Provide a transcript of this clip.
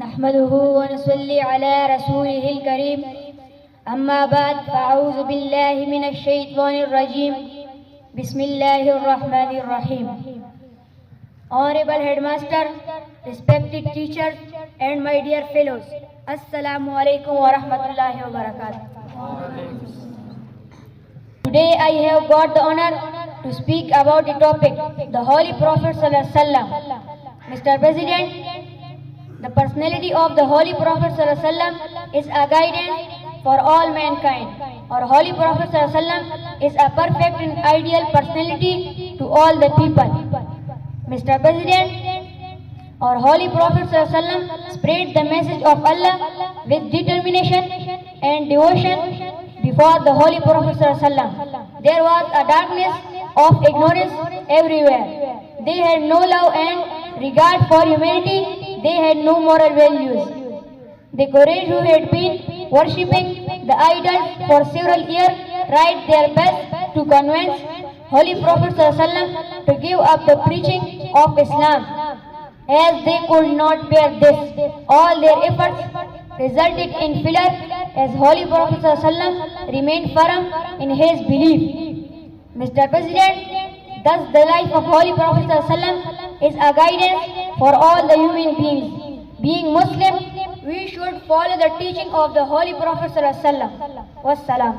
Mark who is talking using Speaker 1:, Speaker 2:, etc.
Speaker 1: नहमदुहु व नसल्ली अला रसूलिहिल करीम अम्मा बाद फ़अऊज़ु बिल्लाहि मिनश शैतानिर रजीम बिस्मिल्लाहिर रहमानिर रहीम। Honorable Headmaster, respected teachers and my dear fellows, Assalamu alaikum wa rahmatullahi wa barakatuh. Today I have got the honor to speak about the topic, the Holy Prophet Sallallahu Alaihi Wasallam. Mr. President, the personality of the Holy Prophet Sallallahu Alaihi Wasallam is a guidance for all mankind. Our Holy Prophet Sallallahu Alaihi Wasallam is a perfect and ideal personality to all the people. Mr. President, our Holy Prophet Sallallahu Alaihi Wasallam spread the message of Allah with determination and devotion. Before the Holy Prophet Sallallahu Alaihi Wasallam, there was a darkness of ignorance everywhere. They had no love and regard for humanity. They had no moral values. The Quraysh who had been worshipping the idols for several years tried their best to convince Holy Prophet Sallallahu Alaihi Wasallam to give up the preaching of Islam. As they could not bear this, all their efforts resulted in failure as Holy Prophet Sallallahu Alaihi Wasallam remained firm in his belief. Mr. President, thus the life of Holy Prophet Sallallahu Alaihi Wasallam is a guidance for all the human beings. Being Muslim, we should follow the teaching of the Holy Prophet Sallallahu Alaihi Wasallam. Wassalam.